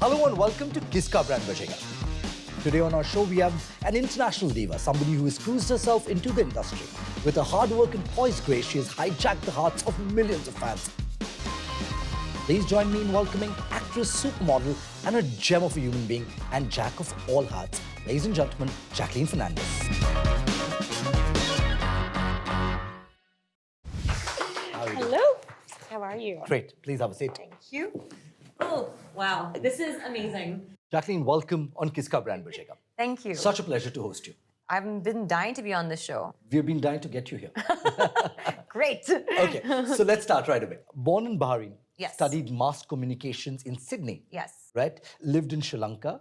Hello and welcome to Kiska Brand Bajega. Today on our show, we have an international diva, somebody who has cruised herself into the industry. With her hard work and poised grace, she has hijacked the hearts of millions of fans. Please join me in welcoming actress, supermodel, and a gem of a human being, and jack of all hearts. Ladies and gentlemen, Jacqueline Fernandez. Hello. How are you? Great. Please have a seat. Thank you. Oh, wow. This is amazing. Jacqueline, welcome on Kiska Brand Bajega. Thank you. Such a pleasure to host you. I've been dying to be on this show. We've been dying to get you here. Great. Okay, so let's start right away. Born in Bahrain, Yes. Studied mass communications in Sydney. Yes. Right? Lived in Sri Lanka,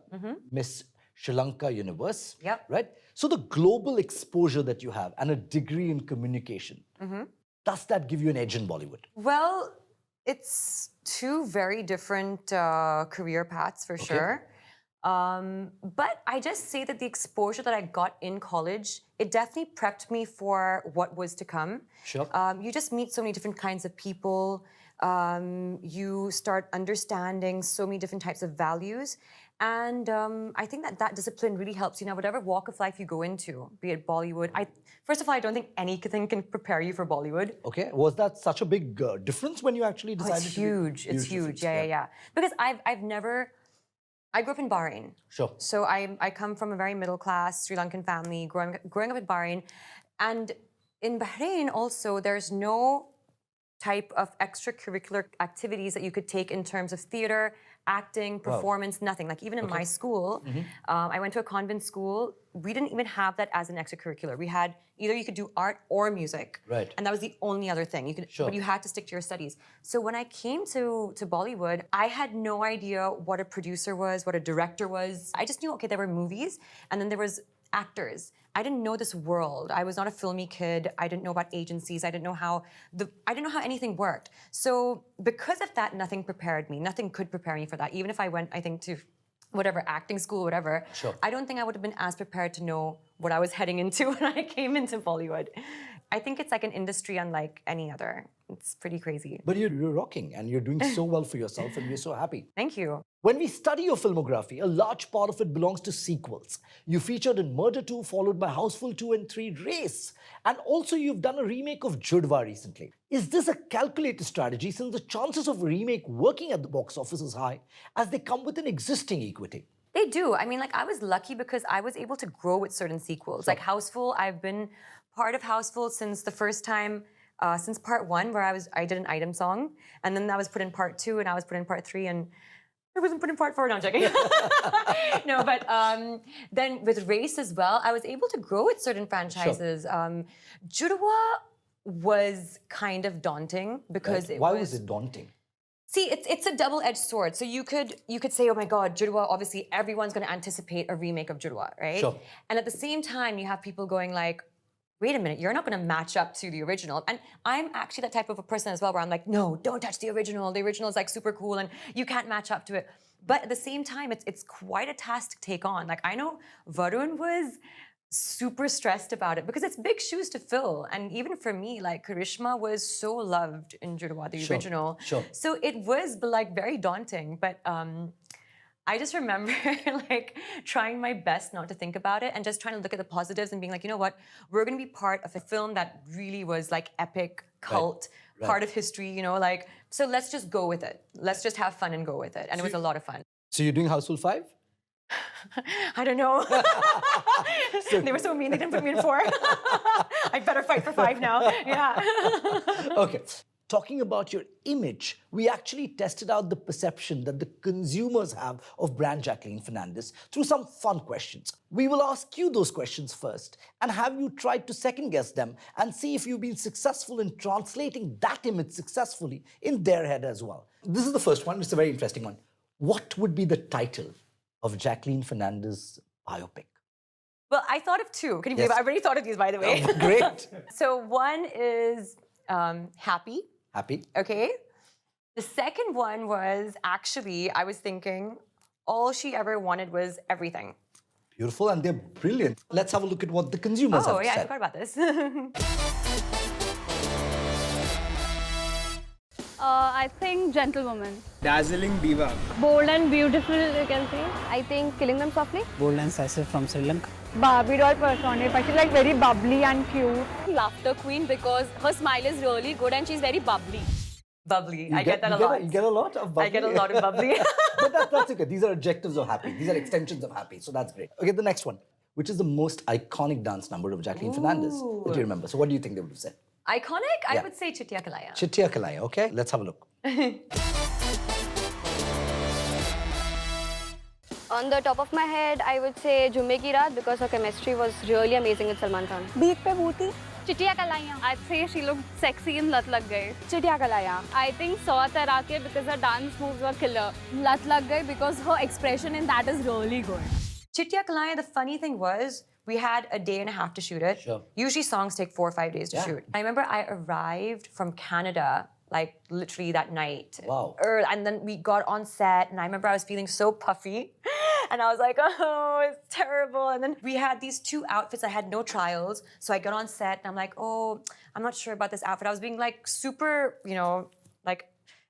Miss Sri Lanka Universe. Yep. Right? So the global exposure that you have and a degree in communication, does that give you an edge in Bollywood? Well, it's two very different career paths for sure. But I just say that the exposure that I got in college, it definitely prepped me for what was to come. Sure. You just meet so many different kinds of people. You start understanding so many different types of values. And I think that discipline really helps you now, whatever walk of life you go into, be it Bollywood. First of all, I don't think anything can prepare you for Bollywood. Okay. Was that such a big difference when you actually decided It's to huge. It's huge. Yeah. Because I grew up in Bahrain. Sure. So I come from a very middle class Sri Lankan family, growing up in Bahrain. And in Bahrain also, there's no type of extracurricular activities that you could take in terms of theater, acting, performance, nothing. Like even in my school, I went to a convent school. We didn't even have that as an extracurricular. We had either you could do art or music. Right. And that was the only other thing. But you had to stick to your studies. So when I came to Bollywood, I had no idea what a producer was, what a director was. I just knew, okay, there were movies and then there was actors. I didn't know this world. I was not a filmy kid. I didn't know about agencies. I didn't know how anything worked. So because of that, nothing prepared me. Nothing could prepare me for that. Even if I went, I think, to whatever, acting school, whatever, I don't think I would have been as prepared to know what I was heading into when I came into Bollywood. I think it's like an industry unlike any other. It's pretty crazy. But you're rocking and you're doing so well for yourself and we're so happy. Thank you. When we study your filmography, a large part of it belongs to sequels. You featured in Murder 2, followed by Houseful 2 and 3, Race. And also you've done a remake of Judwa recently. Is this a calculated strategy since the chances of a remake working at the box office is high as they come with an existing equity? They do. I mean, like, I was lucky because I was able to grow with certain sequels. Like Houseful, I've been part of Houseful since the first time, since part 1, where I did an item song. And then that was put in part 2, and I was put in part 3, and I wasn't put in part 4, no, I'm joking. No, but then with Race as well, I was able to grow with certain franchises. Judwa was kind of daunting because Why was it daunting? See, it's a double-edged sword. So you could say, oh my God, Judwa, obviously everyone's going to anticipate a remake of Judwa, right? Sure. And at the same time, you have people going like, wait a minute, you're not going to match up to the original. And I'm actually that type of a person as well, where I'm like, no, don't touch the original. The original is like super cool and you can't match up to it. But at the same time, it's quite a task to take on. Like I know Varun was super stressed about it because it's big shoes to fill. And even for me, like Karishma was so loved in Judwa, the original. Sure. So it was like very daunting, but I just remember like trying my best not to think about it and just trying to look at the positives and being like, you know what, we're going to be part of a film that really was like epic, cult, part of history, you know, like, so let's just go with it. Let's just have fun and go with it. And it was a lot of fun. So you're doing Houseful 5? I don't know. They were so mean, they didn't put me in 4. I better fight for 5 now. Yeah. Okay. Talking about your image, we actually tested out the perception that the consumers have of brand Jacqueline Fernandez through some fun questions. We will ask you those questions first and have you tried to second guess them and see if you've been successful in translating that image successfully in their head as well. This is the first one. It's a very interesting one. What would be the title of Jacqueline Fernandez biopic? Well, I thought of 2. Can you believe it? I already thought of these, by the way. Oh, great. So one is Happy. Happy. Okay. The second one was actually, I was thinking, all she ever wanted was everything. Beautiful, and they're brilliant. Let's have a look at what the consumers have said. Oh, yeah, I forgot about this. I think gentlewoman. Dazzling diva. Bold and beautiful, you can say. I think Killing Them Softly. Bold and Sassy from Sri Lanka. Barbie doll persona. She's like very bubbly and cute. Laughter Queen because her smile is really good and she's very bubbly. Bubbly. I get that a lot. You get a lot of bubbly? I get a lot of bubbly. But that's okay. These are adjectives of happy. These are extensions of happy. So that's great. Okay, the next one, which is the most iconic dance number of Jacqueline Fernandez that you remember. So what do you think they would have said? Iconic? I Yeah. would say Chittiya Kalaya. Chittiya Kalaya, okay? Let's have a look. On the top of my head, I would say Jumme Ki Raat because her chemistry was really amazing with Salman Khan. Beak pe booty. Chittiya Kalaya. I'd say she looked sexy in Lat Lag Gaye. Chittiya Kalaya. I think Saw Tarake because her dance moves were killer. Lat Lag Gaye because her expression in that is really good. Chittiya Kalaya, the funny thing was, we had a day and a half to shoot it. Sure. Usually songs take 4 or 5 days to Yeah. shoot. I remember I arrived from Canada, like literally that night. Wow. And then we got on set, and I remember I was feeling so puffy. And I was like, oh, it's terrible. And then we had these 2 outfits. I had no trials. So I got on set, and I'm like, oh, I'm not sure about this outfit. I was being like super, like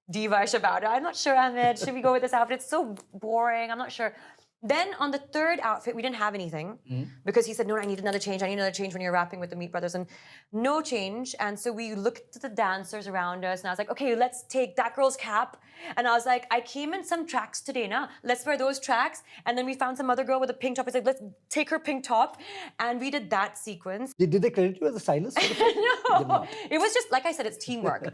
diva-ish about it. I'm not sure, Amit. Should we go with this outfit? It's so boring. I'm not sure. Then on the 3rd outfit, we didn't have anything because he said, no, I need another change. I need another change when you're rapping with the Meat Brothers. And no change. And so we looked at the dancers around us and I was like, okay, let's take that girl's cap. And I was like, I came in some tracks today, na? Let's wear those tracks. And then we found some other girl with a pink top. I said, let's take her pink top. And we did that sequence. Did they credit you as a stylist? No, it was just, like I said, it's teamwork.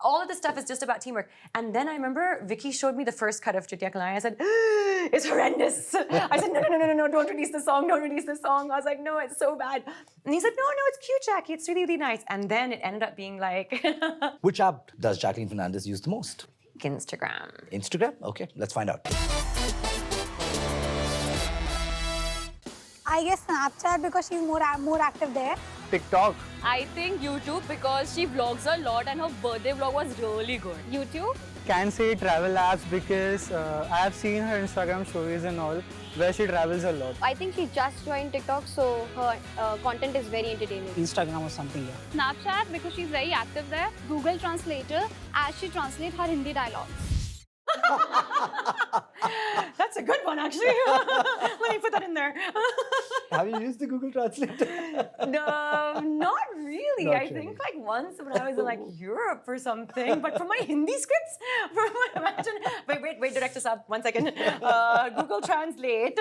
All of this stuff is just about teamwork. And then I remember Vicky showed me the first cut of Chittiya Kalaya. I said, it's horrendous. I said, no, don't release the song, don't release the song. I was like, no, it's so bad. And he said, no, it's cute, Jackie, it's really, really nice. And then it ended up being like... Which app does Jacqueline Fernandez use the most? Instagram. Instagram? Okay, let's find out. I guess Snapchat because she's more active there. TikTok. I think YouTube because she vlogs a lot and her birthday vlog was really good. YouTube. Can say travel apps because I have seen her Instagram stories and all where she travels a lot. I think she just joined TikTok, so her content is very entertaining. Instagram or something, yeah. Snapchat because she's very active there. Google Translator as she translates her Hindi dialogues. That's a good one, actually. Let me put that in there. Have you used the Google Translator? No, not really. Not I really. think like once when I was in like Europe or something. But for my Hindi scripts, imagine. Wait, director sahab, 1 second. Google Translate.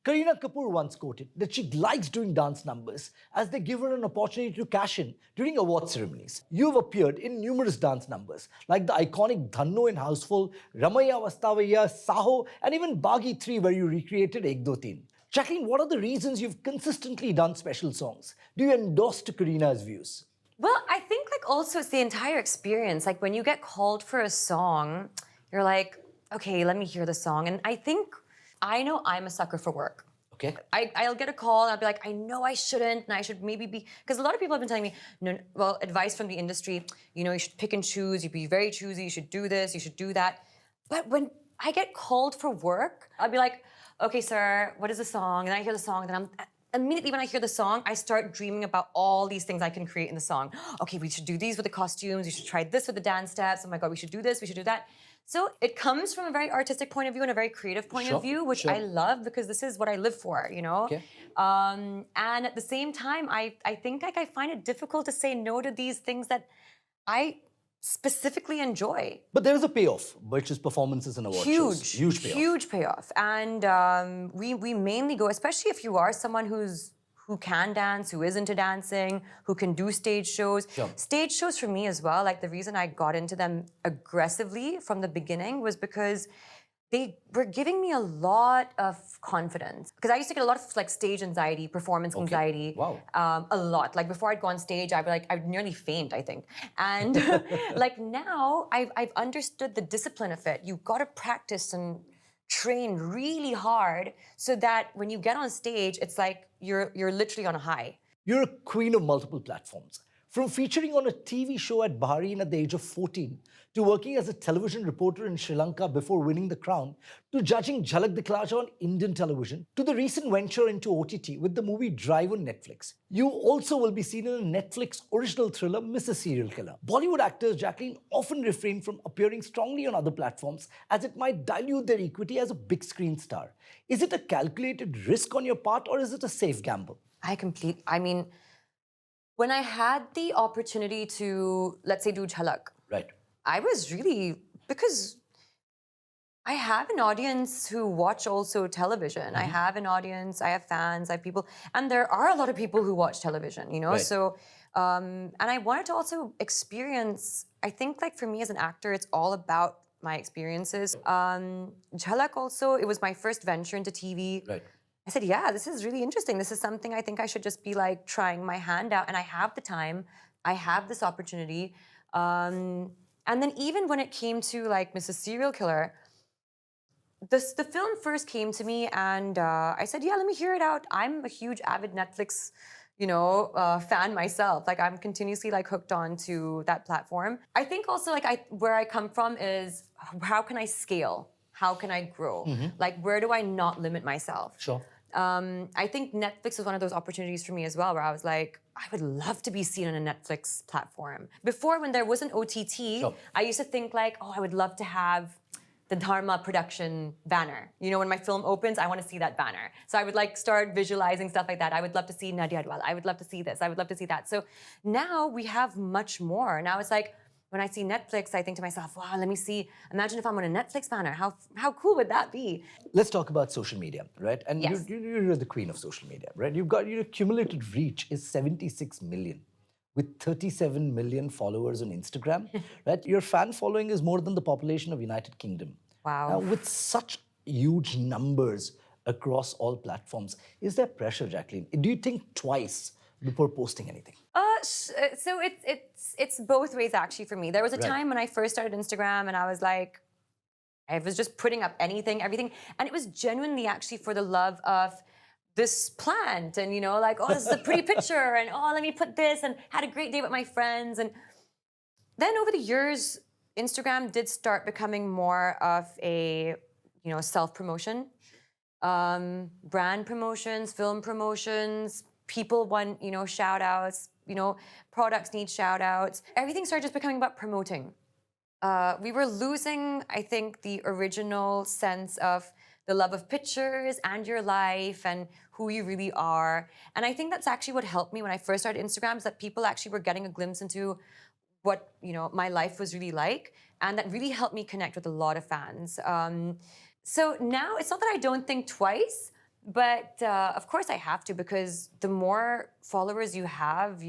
Kareena Kapoor once quoted that she likes doing dance numbers as they give her an opportunity to cash in during award ceremonies. You've appeared in numerous dance numbers like the iconic Dhanno in Houseful, Ramaya Vastavaya, Saho, and even Bagi 3 where you recreated Ek Do Teen. Jacqueline, what are the reasons you've consistently done special songs? Do you endorse to Kareena's views? Well, I think like also it's the entire experience. Like when you get called for a song, you're like, okay, let me hear the song. And I know I'm a sucker for work. Okay. I'll get a call and I'll be like, I know I shouldn't and I should maybe be, because a lot of people have been telling me, no, well, advice from the industry, you should pick and choose, you be very choosy, you should do this, you should do that. But when I get called for work, I'll be like, okay, sir, what is the song? And I hear the song, and immediately when I hear the song, I start dreaming about all these things I can create in the song. Okay, we should do these with the costumes, we should try this with the dance steps, oh my God, we should do this, we should do that. So it comes from a very artistic point of view and a very creative point of view, which I love because this is what I live for, Okay. And at the same time, I think like I find it difficult to say no to these things that I specifically enjoy. But there is a payoff, which is performances and award shows. Huge payoff. Huge payoff. And we mainly go, especially if you are someone who can dance, who is into dancing, who can do stage shows. Sure. Stage shows for me as well, like the reason I got into them aggressively from the beginning was because they were giving me a lot of confidence. Because I used to get a lot of like stage anxiety, performance anxiety. Wow. A lot. Like before I'd go on stage, I'd nearly faint, I think. And like now, I've understood the discipline of it. You've got to practice and train really hard so that when you get on stage, it's like you're literally on a high. You're a queen of multiple platforms. From featuring on a TV show at Bahrain at the age of 14, to working as a television reporter in Sri Lanka before winning the crown, to judging Jhalak Dikhla on Indian television, to the recent venture into OTT with the movie Drive on Netflix. You also will be seen in a Netflix original thriller, Mrs. Serial Killer. Bollywood actors Jacqueline often refrain from appearing strongly on other platforms as it might dilute their equity as a big screen star. Is it a calculated risk on your part or is it a safe gamble? I mean, when I had the opportunity to, let's say, do Jhalak, Right. I was really, because I have an audience who watch also television. I have an audience, I have fans, I have people, and there are a lot of people who watch television, you know? Right. So, and I wanted to also experience, I think like for me as an actor, it's all about my experiences. Jhalak also, it was my first venture into TV. Right. I said, yeah, this is really interesting. This is something I think I should just be like trying my hand out. And I have the time, I have this opportunity. And then even when it came to like Mrs. Serial Killer, the film first came to me and I said, yeah, let me hear it out. I'm a huge avid Netflix, fan myself. Like I'm continuously like hooked on to that platform. I think also like where I come from is how can I scale? How can I grow? Like where do I not limit myself? Sure. I think Netflix was one of those opportunities for me as well, where I was like, I would love to be seen on a Netflix platform. Before, when there was an OTT, Sure. I used to think like, oh, I would love to have the Dharma production banner. You know, when my film opens, I want to see that banner. So I would like start visualizing stuff like that. I would love to see Nadia Adwal. I would love to see this. I would love to see that. So now we have much more. Now it's like, when I see Netflix, I think to myself, wow, let me see, imagine if I'm on a Netflix banner, how cool would that be? Let's talk about social media, right? And Yes. you're the queen of social media, right? You've got your cumulative reach is 76 million with 37 million followers on Instagram, right? Your fan following is more than the population of United Kingdom. Wow. Now, with such huge numbers across all platforms, is there pressure, Jacqueline? Do you think twice before posting anything? So it's both ways actually for me. There was a Right. time when I first started Instagram and I was like, I was just putting up anything, everything. And it was genuinely actually for the love of this plant and, like, oh, this is a pretty picture and, oh, let me put this and had a great day with my friends. And then over the years, Instagram did start becoming more of a, self-promotion, brand promotions, film promotions, people want, shout outs, products need shout outs. Everything started just becoming about promoting. We were losing, I think, the original sense of the love of pictures and your life and who you really are. And I think that's actually what helped me when I first started Instagram, is that people actually were getting a glimpse into what, my life was really like. And that really helped me connect with a lot of fans. So now it's not that I don't think twice, but of course I have to, because the more followers you have,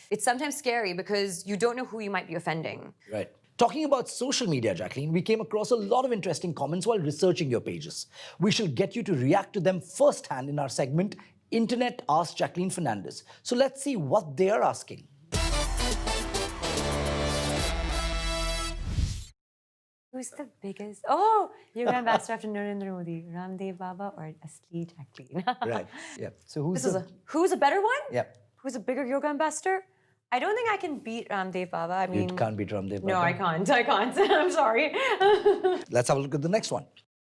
it's sometimes scary because you don't know who you might be offending. Right. Talking about social media, Jacqueline, we came across a lot of interesting comments while researching your pages. We shall get you to react to them firsthand in our segment, Internet Ask Jacqueline Fernandez. So let's see what they are asking. Who's the biggest? Oh, yoga ambassador after Narendra Modi, Ramdev Baba or Asli Jacqueline? Right. Yeah. So who's a better one? Yeah. Who's a bigger yoga ambassador? I don't think I can beat Ramdev Baba. I mean, You can't beat Ramdev Baba. no, I can't. I'm sorry. Let's have a look at the next one.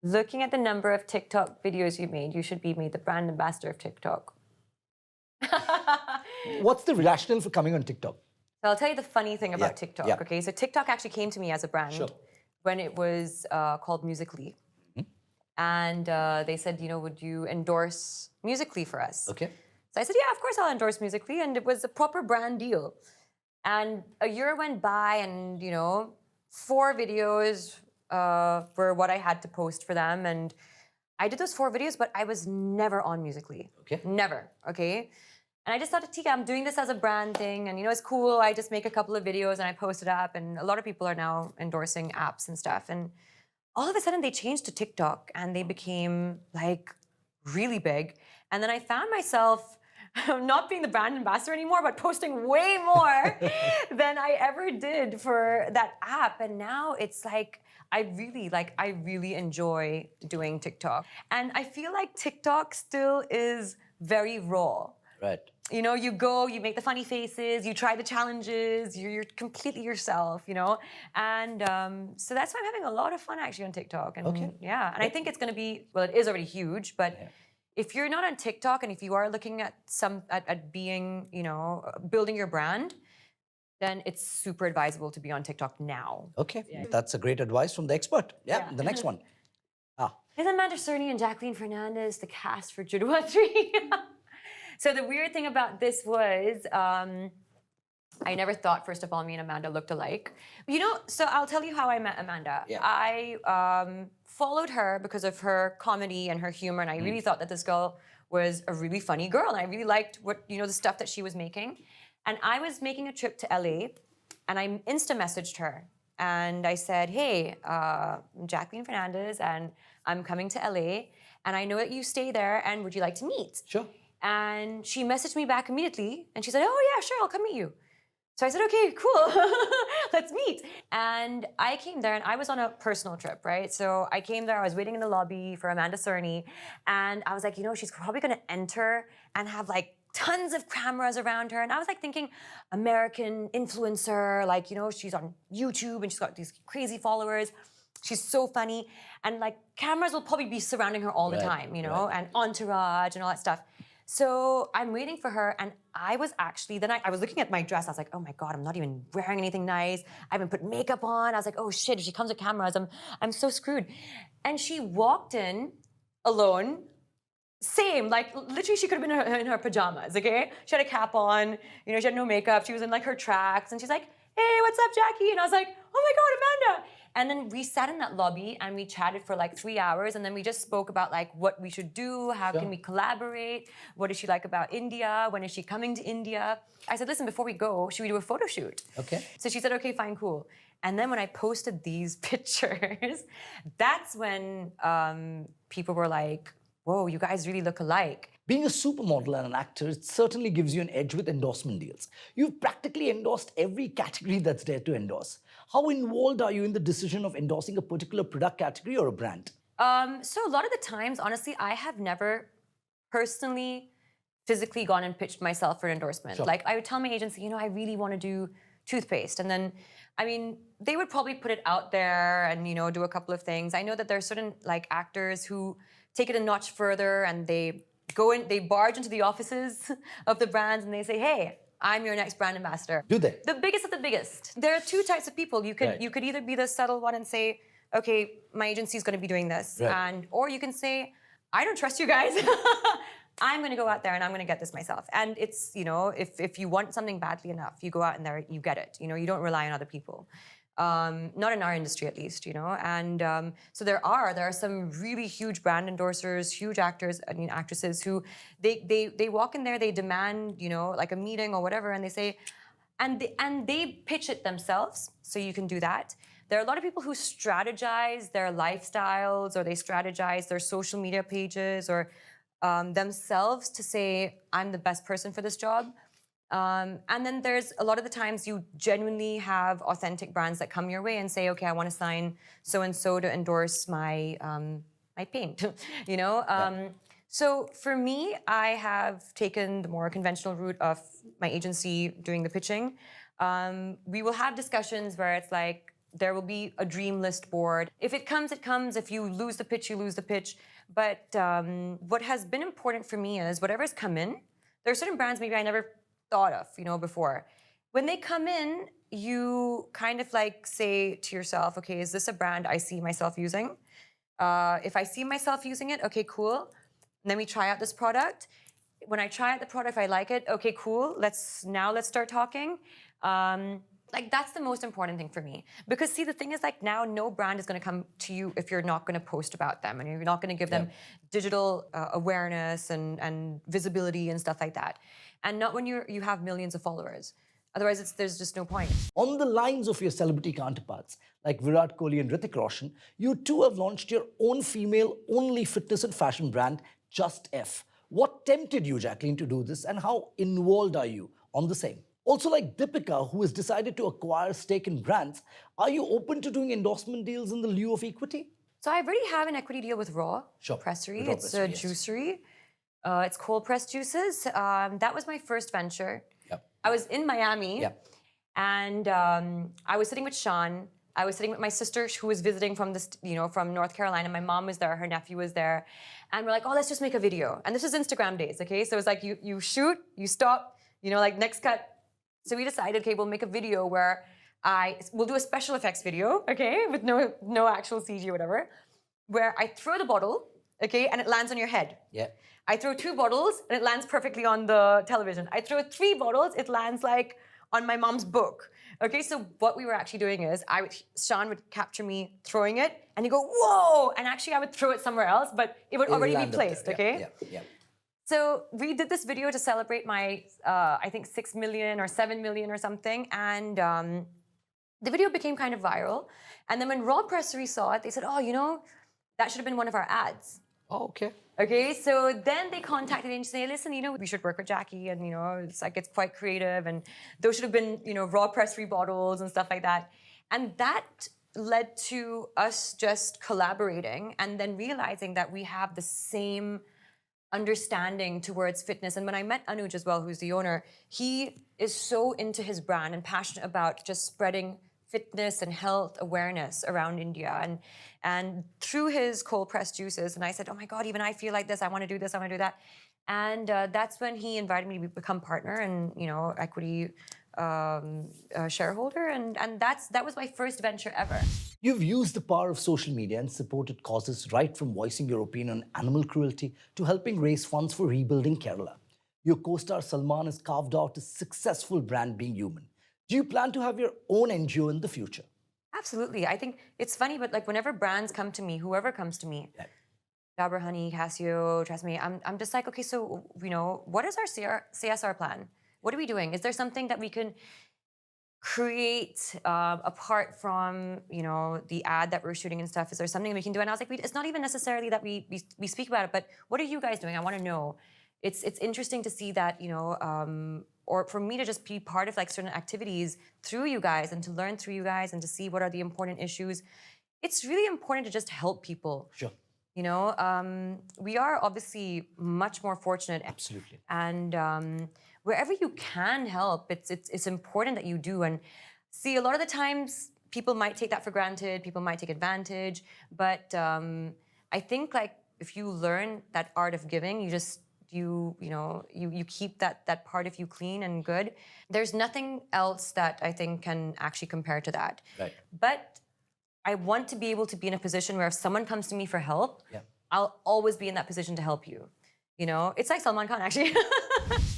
Looking at the number of TikTok videos you made, you should be made the brand ambassador of TikTok. What's the rationale for coming on TikTok? So I'll tell you the funny thing about Yeah, TikTok. yeah. Okay, so TikTok actually came to me as a brand Sure. when it was called Musical.ly. And they said, would you endorse Musical.ly for us? Okay. So I said, yeah, of course I'll endorse Musical.ly. And it was a proper brand deal. And a year went by and, 4 videos were what I had to post for them. And I did those 4 videos, but I was never on Musical.ly. Okay. Never, okay? And I just thought, Tika, I'm doing this as a brand thing. And, it's cool. I just make a couple of videos and I post it up. And a lot of people are now endorsing apps and stuff. And all of a sudden they changed to TikTok and they became like really big. And then I found myself not being the brand ambassador anymore, but posting way more than I ever did for that app. And now it's like, I really enjoy doing TikTok. And I feel like TikTok still is very raw. Right. You know, you go, you make the funny faces, you try the challenges, you're completely yourself, you know? And so that's why I'm having a lot of fun actually on TikTok. And yeah, and I think it's gonna be, well, it is already huge, but if you're not on TikTok and if you are looking at at being, you know, building your brand, then it's super advisable to be on TikTok now. Okay, that's a great advice from the expert. Yeah, the next one. There's Amanda Cerny and Jacqueline Fernandez, the cast for Judua 3. So the weird thing about this was, I never thought, first of all, me and Amanda looked alike. You know, so I'll tell you how I met Amanda. Yeah. I followed her because of her comedy and her humor, and I really thought that this girl was a really funny girl, and I really liked what, you know, the stuff that she was making. And I was making a trip to LA, and I Insta-messaged her. And I said, hey, I'm Jacqueline Fernandez, and I'm coming to LA, and I know that you stay there, and would you like to meet? Sure. And she messaged me back immediately, and she said, oh yeah, sure, I'll come meet you. So I said, okay, cool, let's meet. And I came there, and I was on a personal trip, right? So I came there, I was waiting in the lobby for Amanda Cerny, and I was like, you know, she's probably gonna enter and have like tons of cameras around her. And I was like thinking, American influencer, like, you know, she's on YouTube and she's got these crazy followers. She's so funny. And like cameras will probably be surrounding her all the time, you know, and entourage and all that stuff. So I'm waiting for her, and I was actually, then I was looking at my dress, I was like, oh my God, I'm not even wearing anything nice. I haven't put makeup on. I was like, oh shit, if she comes with cameras, I'm so screwed. And she walked in alone, same, like literally she could have been in her pajamas, okay? She had a cap on, you know, she had no makeup, she was in like her tracks, and she's like, hey, what's up, Jackie? And I was like, oh my God, Amanda. And then we sat in that lobby and we chatted for like 3 hours, and then we just spoke about like what we should do, how can we collaborate, what does she like about India, when is she coming to India? I said, listen, before we go, should we do a photo shoot? Okay. So she said, okay, fine, cool. And then when I posted these pictures, that's when people were like, whoa, you guys really look alike. Being a supermodel and an actor, it certainly gives you an edge with endorsement deals. You've practically endorsed every category that's there to endorse. How involved are you in the decision of endorsing a particular product category or a brand? So a lot of the times, honestly, I have never personally, physically gone and pitched myself for an endorsement. Like I would tell my agency, you know, I really want to do toothpaste. And then, I mean, they would probably put it out there and, you know, do a couple of things. I know that there are certain like actors who take it a notch further and they go in, they barge into the offices of the brands and they say, hey, I'm your next brand ambassador. Do they? The biggest of the biggest. There are two types of people. You could either be the subtle one and say, okay, my agency is going to be doing this. Or you can say, I don't trust you guys. I'm going to go out there and I'm going to get this myself. And it's, you know, if you want something badly enough, you go out in there, you get it. You know, you don't rely on other people. Not in our industry, at least, you know. And so there are some really huge brand endorsers, huge actors, I mean actresses who they walk in there, they demand, you know, like a meeting or whatever, and they say, and they pitch it themselves. So you can do that. There are a lot of people who strategize their lifestyles, or they strategize their social media pages, or themselves to say, I'm the best person for this job. And then there's a lot of the times you genuinely have authentic brands that come your way and say, okay, I want to sign so-and-so to endorse my my paint, you know? So for me, I have taken the more conventional route of my agency doing the pitching. We will have discussions where it's like, there will be a dream list board. If it comes, it comes. If you lose the pitch, you lose the pitch. But what has been important for me is whatever's come in, there are certain brands maybe I never thought of, you know, before. When they come in, you kind of like say to yourself, okay, is this a brand I see myself using? If I see myself using it, okay, cool. And then we try out this product. When I try out the product, if I like it, okay, cool. Let's start talking. Like that's the most important thing for me. Because see, the thing is like now no brand is going to come to you if you're not going to post about them and you're not going to give them digital awareness and visibility and stuff like that. And not when you have millions of followers. Otherwise, there's just no point. On the lines of your celebrity counterparts, like Virat Kohli and Hrithik Roshan, you too have launched your own female-only fitness and fashion brand, Just F. What tempted you, Jacqueline, to do this, and how involved are you on the same? Also, like Deepika, who has decided to acquire stake in brands, are you open to doing endorsement deals in the lieu of equity? So I already have an equity deal with Raw Pressery. Raw It's Pressery, a juicery. It's cold pressed juices. That was my first venture. Yep. I was in Miami. Yep. And I was sitting with Sean. I was sitting with my sister who was visiting from from North Carolina. My mom was there, her nephew was there. And we're like, oh, let's just make a video. And this was Instagram days, okay? So it's like you shoot, you stop, like next cut. So we decided, okay, we'll make a video where we'll do a special effects video, okay? With no actual CG or whatever. Where I throw the bottle, okay, and it lands on your head. Yeah. I throw 2 bottles and it lands perfectly on the television. I throw 3 bottles, it lands like on my mom's book. Okay, so what we were actually doing is Sean would capture me throwing it and he'd go, whoa! And actually I would throw it somewhere else, but it would already be placed, okay? Yeah. So we did this video to celebrate my, I think 6 million or 7 million or something. And the video became kind of viral. And then when Raw Pressery saw it, they said, oh, that should have been one of our ads. Oh, okay. Okay, so then they contacted me and say, listen, we should work with Jackie and, it's quite creative and those should have been, raw press bottles and stuff like that. And that led to us just collaborating and then realizing that we have the same understanding towards fitness. And when I met Anuj as well, who's the owner, he is so into his brand and passionate about just spreading fitness and health awareness around India. And through his cold pressed juices, and I said, oh my God, even I feel like this, I want to do this, I want to do that. And that's when he invited me to become partner and, equity shareholder. And that was my first venture ever. You've used the power of social media and supported causes right from voicing your opinion on animal cruelty to helping raise funds for rebuilding Kerala. Your co-star Salman has carved out a successful brand being human. Do you plan to have your own NGO in the future? Absolutely. I think it's funny, but whenever brands come to me, whoever comes to me, Dabur Honey, Casio, trust me, I'm just like, okay, so, what is our CSR plan? What are we doing? Is there something that we can create apart from, the ad that we're shooting and stuff? Is there something we can do? And I was like, it's not even necessarily that we speak about it, but what are you guys doing? I want to know. It's interesting to see that, or for me to just be part of certain activities through you guys and to learn through you guys and to see what are the important issues. It's really important to just help people. Sure. We are obviously much more fortunate. Absolutely. And wherever you can help, it's important that you do. And see, a lot of the times people might take that for granted, people might take advantage, but I think if you learn that art of giving, you keep that part of you clean and good. There's nothing else that I think can actually compare to that. Right. But I want to be able to be in a position where if someone comes to me for help, I'll always be in that position to help you. It's like Salman Khan, actually.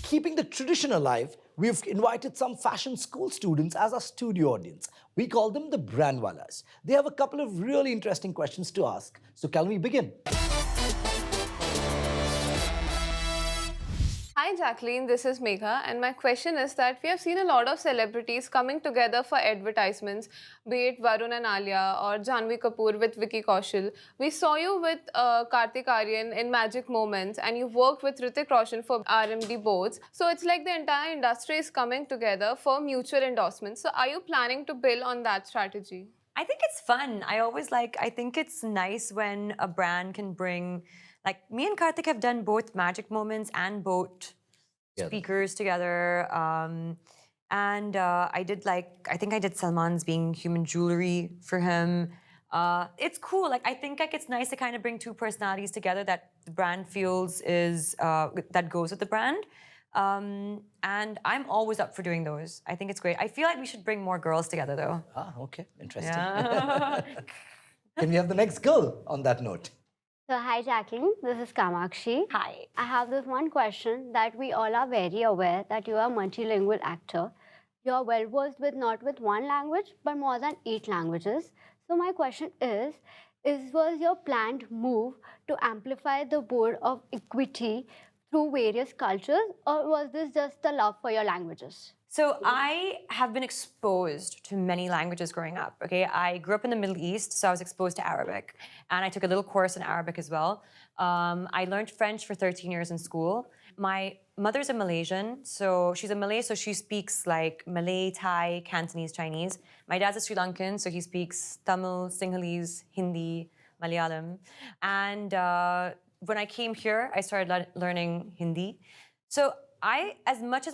Keeping the tradition alive, we've invited some fashion school students as our studio audience. We call them the Brandwalas. They have a couple of really interesting questions to ask. So can we begin? Hi Jacqueline, this is Megha, and my question is that we have seen a lot of celebrities coming together for advertisements, be it Varun and Alia or Janhvi Kapoor with Vicky Kaushal. We saw you with Kartik Aaryan in Magic Moments, and you worked with Hrithik Roshan for RMD boards. So it's like the entire industry is coming together for mutual endorsements. So are you planning to build on that strategy? I think it's fun. I think it's nice when a brand can bring, me and Kartik have done both Magic Moments and boat speakers together. And I think I did Salman's Being Human Jewelry for him. It's cool. I think it's nice to kind of bring 2 personalities together that the brand feels that goes with the brand. And I'm always up for doing those. I think it's great. I feel like we should bring more girls together, though. Ah, okay. Interesting. Yeah. Can we have the next girl on that note? So hi Jacqueline, this is Kamakshi. Hi. I have this one question that we all are very aware that you are a multilingual actor. You are well versed with not with one language but more than 8 languages. So my question is was your planned move to amplify the board of equity through various cultures, or was this just the love for your languages? So I have been exposed to many languages growing up, okay? I grew up in the Middle East, so I was exposed to Arabic. And I took a little course in Arabic as well. I learned French for 13 years in school. My mother's a Malaysian, so she's a Malay, so she speaks Malay, Thai, Cantonese, Chinese. My dad's a Sri Lankan, so he speaks Tamil, Sinhalese, Hindi, Malayalam. And when I came here, I started learning Hindi. So as much as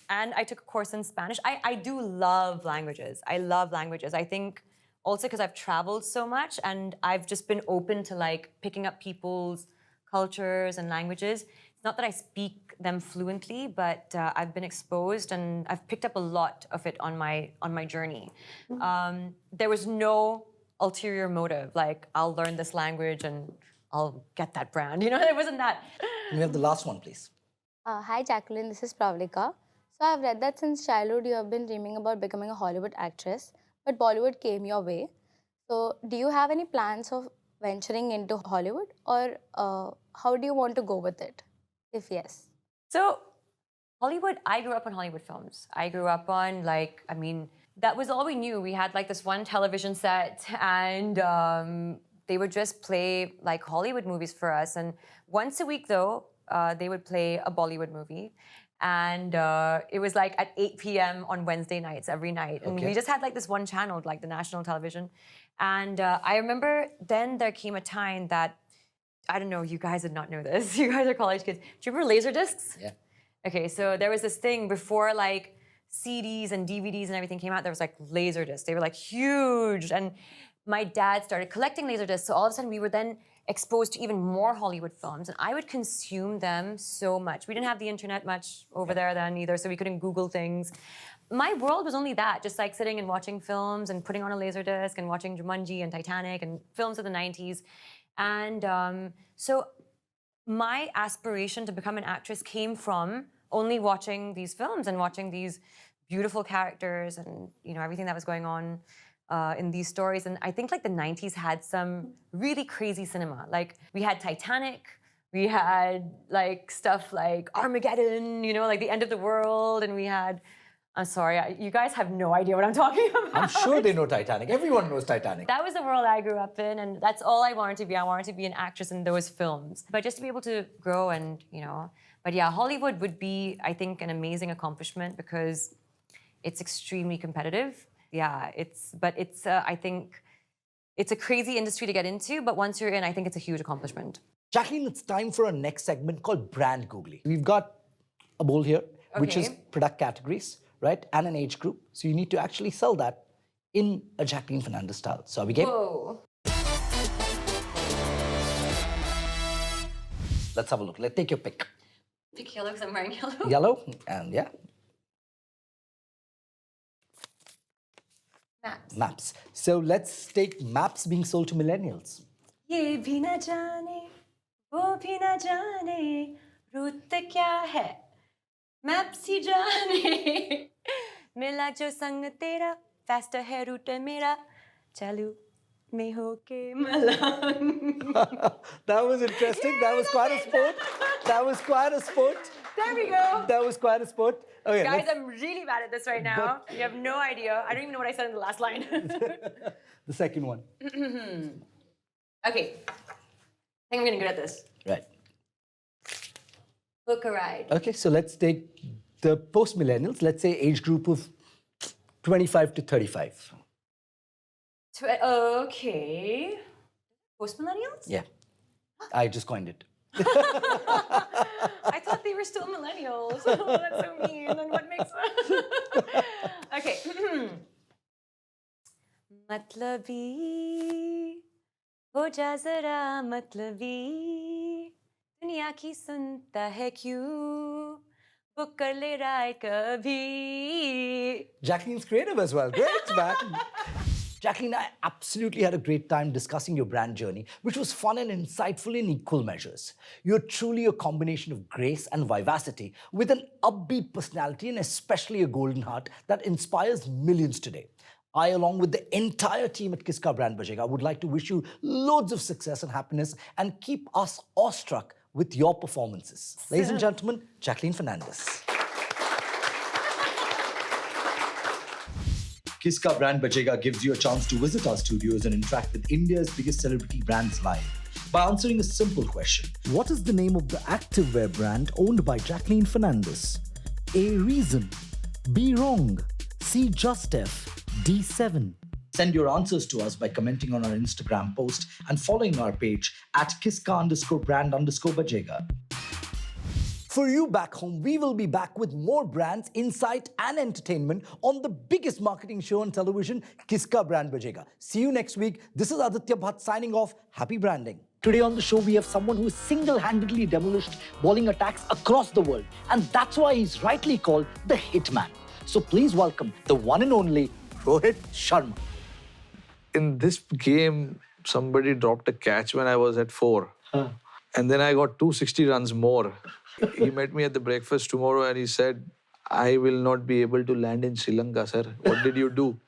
and I took a course in Spanish, I do love languages. I love languages. I think also because I've traveled so much and I've just been open to like picking up people's cultures and languages. It's not that I speak them fluently, but I've been exposed and I've picked up a lot of it on my journey. There was no ulterior motive, like I'll learn this language and I'll get that brand. You know, there wasn't that. Can we have the last one, please? Hi Jacqueline, this is Pravlika. So I've read that since childhood you have been dreaming about becoming a Hollywood actress, but Bollywood came your way. So do you have any plans of venturing into Hollywood, or how do you want to go with it, if yes? So Hollywood, I grew up on Hollywood films. I grew up on that was all we knew. We had like this one television set and they would just play like Hollywood movies for us. And once a week though, they would play a Bollywood movie. And it was like at 8 p.m. on Wednesday nights, every night. And we just had like this one channel, like the national television. And I remember then there came a time that, I don't know, you guys did not know this. You guys are college kids. Do you remember Laserdiscs? Yeah. Okay, so there was this thing before like CDs and DVDs and everything came out, there was like Laserdiscs. They were like huge. And my dad started collecting Laserdiscs. So all of a sudden we were then exposed to even more Hollywood films, and I would consume them so much. We didn't have the internet much over there then either, so we couldn't Google things. My world was only that, just like sitting and watching films and putting on a Laserdisc and watching Jumanji and Titanic and films of the 90s. And so my aspiration to become an actress came from only watching these films and watching these beautiful characters and everything that was going on in these stories. And I think like the 90s had some really crazy cinema. Like we had Titanic, we had like stuff like Armageddon, like the end of the world, and we had, I'm sorry, you guys have no idea what I'm talking about. I'm sure they know Titanic. Everyone knows Titanic. That was the world I grew up in, and that's all I wanted to be. I wanted to be an actress in those films. But just to be able to grow and, but yeah, Hollywood would be, I think, an amazing accomplishment because it's extremely competitive. Yeah, I think it's a crazy industry to get into, but once you're in, I think it's a huge accomplishment. Jacqueline, it's time for our next segment called Brand Googley. We've got a bowl here, which is product categories, right? And an age group. So you need to actually sell that in a Jacqueline Fernandez style. So are we game? Whoa. Let's have a look. Let's take your pick. Pick yellow because I'm wearing yellow. Yellow, and yeah. Maps. So let's take maps being sold to millennials. ये भी न जाने, वो भी न जाने, root क्या है, maps ही जाने, मिला जो संग तेरा, faster है रूट मेरा, चालू में होके Malan. That was interesting. That was quite a sport. That was quite a sport. There we go. That was quite a sport. Okay, guys, I'm really bad at this right now. You have no idea. I don't even know what I said in the last line. The second one. Okay. I think I'm getting good at this. Right. Book a ride. Okay, so let's take the post-millennials. Let's say age group of 25 to 35. Okay. Post-millennials? Yeah. I just coined it. I thought they were still millennials. Oh, that's so mean. Then what makes them? Okay. Matlabi, ho ja zara matlabi, duniya ki sunta hai kyun, book kar le ride kabhi. Jacqueline's creative as well. Great, man. Jacqueline, I absolutely had a great time discussing your brand journey, which was fun and insightful in equal measures. You're truly a combination of grace and vivacity with an upbeat personality and especially a golden heart that inspires millions today. I, along with the entire team at Kiska Brand Bajega, would like to wish you loads of success and happiness and keep us awestruck with your performances. Ladies and gentlemen, Jacqueline Fernandez. Kiska Brand Bajega gives you a chance to visit our studios and interact with India's biggest celebrity brands live by answering a simple question. What is the name of the activewear brand owned by Jacqueline Fernandez? A. Reason. B. Wrong. C. Just F. D. 7. Send your answers to us by commenting on our Instagram post and following our page at Kiska_Brand_Bajega. For you back home, we will be back with more brands, insight, and entertainment on the biggest marketing show on television, Kiska Brand Bajega. See you next week. This is Aditya Bhatt signing off. Happy branding. Today on the show, we have someone who single-handedly demolished bowling attacks across the world. And that's why he's rightly called the Hitman. So please welcome the one and only Rohit Sharma. In this game, somebody dropped a catch when I was at 4. And then I got 260 runs more. He met me at the breakfast tomorrow and he said, I will not be able to land in Sri Lanka, sir. What did you do?